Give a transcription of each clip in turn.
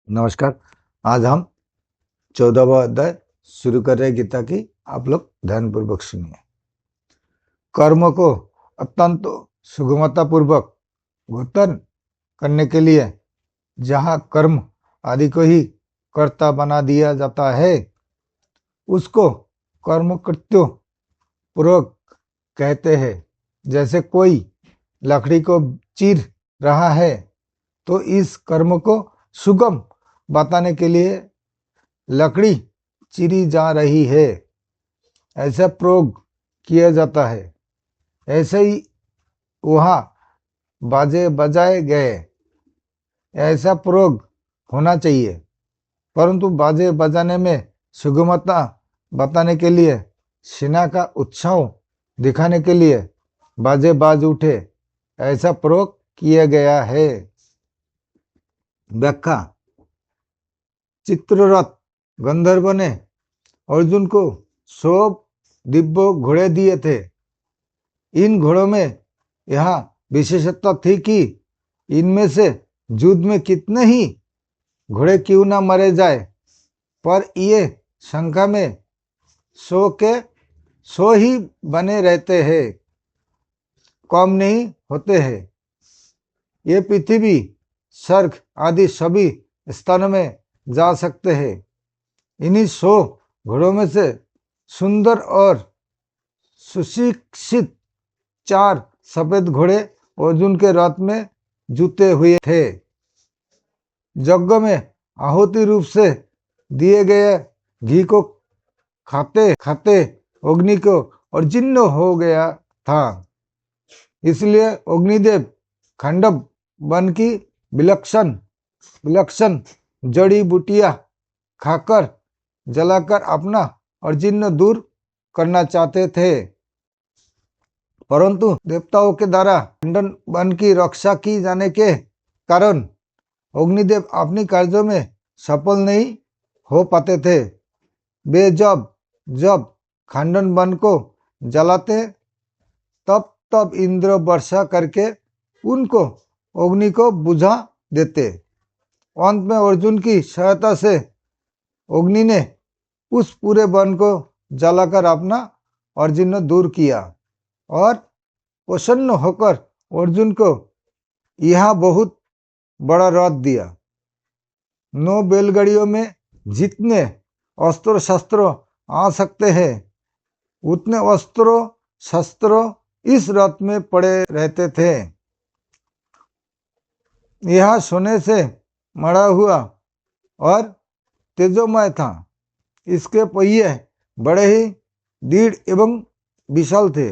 नमस्कार। आज हम 14वां अध्याय शुरू कर रहे हैं गीता की। आप लोग ध्यानपूर्वक सुनिए। कर्म को अत्यंत सुगमता पूर्वक वर्तन करने के लिए जहाँ कर्म आदि को ही कर्ता बना दिया जाता है उसको कर्म कृत्यो पूर्वक कहते हैं। जैसे कोई लकड़ी को चीर रहा है तो इस कर्म को सुगम बताने के लिए लकड़ी चीरी जा रही है ऐसा प्रयोग किया जाता है। ऐसे ही वहाँ बाजे बजाए गए ऐसा प्रयोग होना चाहिए, परंतु बाजे बजाने में सुगमता बताने के लिए सेना का उत्साह दिखाने के लिए बाजे बाज उठे ऐसा प्रयोग किया गया है। व्याख्या। चित्ररथ गंधर्व ने अर्जुन को 100 दिव्य घोड़े दिए थे। इन घोड़ों में यह विशेषता थी कि इनमें से युद्ध में कितने ही घोड़े क्यों न मरे जाए, पर ये संख्या में 100 के 100 ही बने रहते हैं, कम नहीं होते हैं। ये पृथ्वी स्वर्ग आदि सभी स्थानों में जा सकते हैं। इन्हीं 100 घोड़ों में से सुंदर और सुशिक्षित 4 सफेद घोड़े अर्जुन के रथ में जुते हुए थे। यज्ञ में आहुति रूप से दिए गए घी को खाते खाते अग्नि को अर्जीर्ण हो गया था। इसलिए अग्निदेव खंडव वन की विलक्षण विलक्षण जड़ी बूटियां खाकर जलाकर अपना अर्जीर्ण दूर करना चाहते थे, परंतु देवताओं के द्वारा खंडन वन की रक्षा की जाने के कारण अग्निदेव अपनी कार्यों में सफल नहीं हो पाते थे। वे जब जब खंडन वन को जलाते तब तब इंद्र वर्षा करके उनको अग्नि को बुझा देते। अंत में अर्जुन की सहायता से अग्नि ने उस पूरे वन को जलाकर अपना अर्जुन दूर किया और प्रसन्न होकर अर्जुन को यह बहुत बड़ा रथ दिया। 9 बैलगाड़ियों में जितने अस्त्र शस्त्र आ सकते हैं उतने अस्त्र शस्त्र इस रथ में पड़े रहते थे। यह सोने से मढ़ा हुआ और तेजोमय था। इसके पहिए बड़े ही दृढ़ एवं विशाल थे।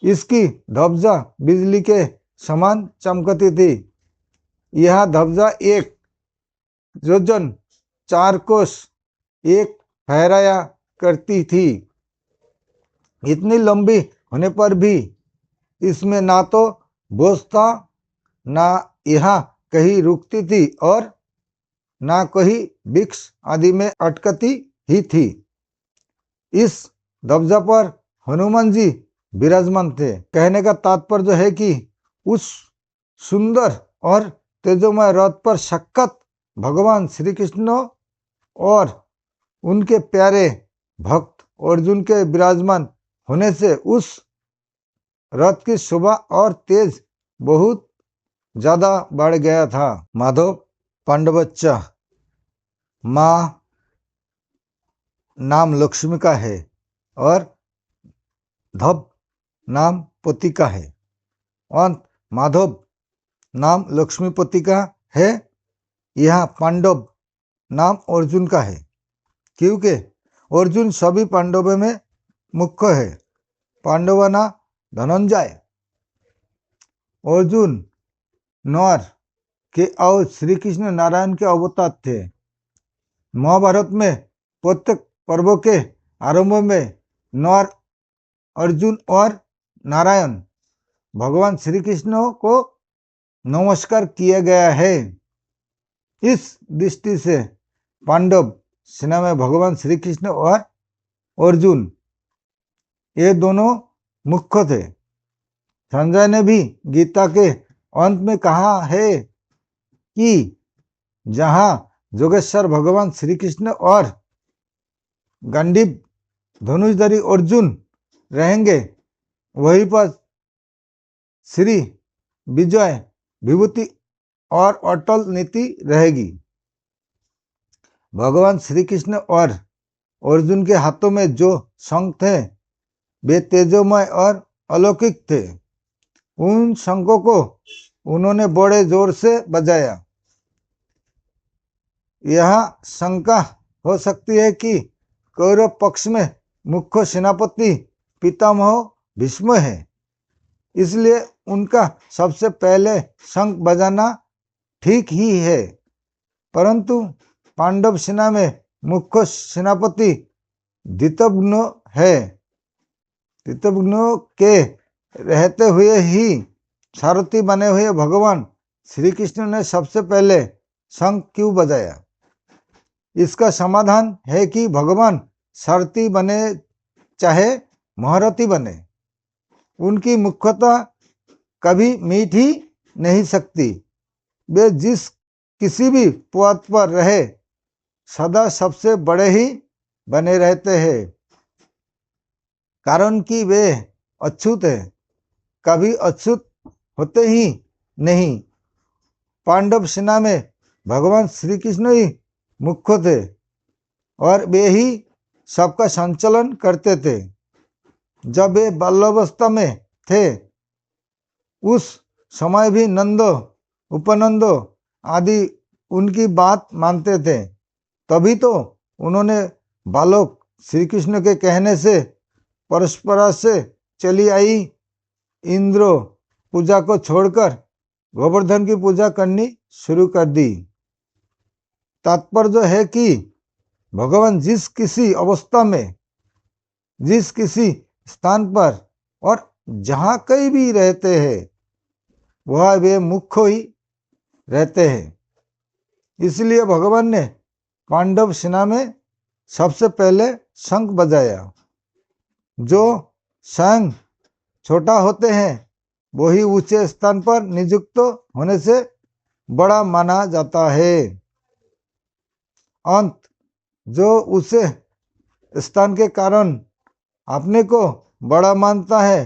इसकी ध्वजा बिजली के समान चमकती थी। यह ध्वजा 1 योजन 4 कोस एक फहराया करती थी। इतनी लंबी होने पर भी इसमें ना तो बोझ था, ना यह कहीं रुकती थी और ना कहीं वृक्ष आदि में अटकती ही थी। इस ध्वजा पर हनुमान जी विराजमान थे। कहने का तात्पर्य है कि उस सुंदर और तेजोमय रथ पर साक्षात भगवान श्री कृष्ण और उनके प्यारे भक्त अर्जुन के विराजमान होने से उस रथ की शोभा और तेज बहुत ज्यादा बढ़ गया था। माधव पांडवच्चा माँ नाम लक्ष्मी का है और धब नाम पति का है। अंत माधव नाम लक्ष्मीपति का है। यह पांडव नाम अर्जुन का है, क्योंकि अर्जुन सभी पांडवों में मुख्य है। पांडवाना धनंजय अर्जुन नर के और श्री कृष्ण नारायण के अवतार थे। महाभारत में प्रत्येक पर्व के आरंभ में नर अर्जुन और नारायण भगवान श्री कृष्ण को नमस्कार किया गया है। इस दृष्टि से पांडव सेना में भगवान श्री कृष्ण और अर्जुन ये दोनों मुख्य थे। संजय ने भी गीता के अंत में कहा है कि जहाँ जोगेश्वर भगवान श्री कृष्ण और गांडीव धनुषधारी अर्जुन रहेंगे, वहीं पर श्री विजय विभूति और अटल नीति रहेगी। भगवान श्री कृष्ण और अर्जुन के हाथों में जो शंख थे वे तेजोमय और अलौकिक थे। उन शंखों को उन्होंने बड़े जोर से बजाया। यह शंका हो सकती है कि कौरव पक्ष में मुख्य सेनापति पितामह भीष्म है, इसलिए उनका सबसे पहले शंख बजाना ठीक ही है। परंतु पांडव सेना में मुख्य सेनापति धृतराष्ट्र है। धृतराष्ट्र के रहते हुए ही सारथी बने हुए भगवान श्री कृष्ण ने सबसे पहले शंख क्यों बजाया? इसका समाधान है कि भगवान सारथी बने चाहे महारथी बने, उनकी मुख्यता कभी मिट ही नहीं सकती। वे जिस किसी भी पद पर रहे सदा सबसे बड़े ही बने रहते हैं, कारण कि वे अछूत है, कभी अछूत होते ही नहीं। पांडव सेना में भगवान श्री कृष्ण ही मुख्य थे और वे ही सबका संचालन करते थे। जब वे बाल्यावस्था में थे उस समय भी नंद उपनंद आदि उनकी बात मानते थे। तभी तो उन्होंने बालक श्री कृष्ण के कहने से परस्पर से चली आई इंद्र पूजा को छोड़कर गोवर्धन की पूजा करनी शुरू कर दी। तात्पर्य है कि भगवान जिस किसी अवस्था में, जिस किसी स्थान पर और जहाँ कहीं भी रहते हैं वह वे मुख्य ही रहते हैं। इसलिए भगवान ने पांडव सेना में सबसे पहले शंख बजाया। जो शंख छोटा होते हैं वही ऊंचे स्थान पर नियुक्त होने से बड़ा माना जाता है। अंत जो उसे स्थान के कारण अपने को बड़ा मानता है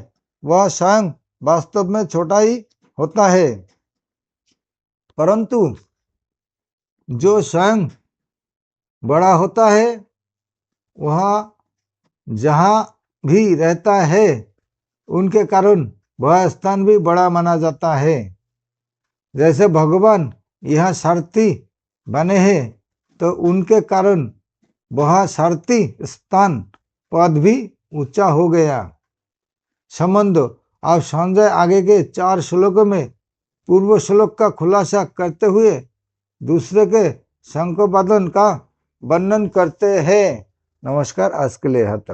वह शंख वास्तव में छोटा ही होता है। परंतु जो शंख बड़ा होता है वह जहाँ भी रहता है उनके कारण वह स्थान भी बड़ा माना जाता है। जैसे भगवान यह सारथी बने हैं तो उनके कारण वह सारथी स्थान पद भी ऊंचा हो गया। संबंध आप संजय आगे के 4 श्लोकों में पूर्व श्लोक का खुलासा करते हुए दूसरे के शंखोपादन का वर्णन करते हैं। नमस्कार, आज के लिए यहाँ तक।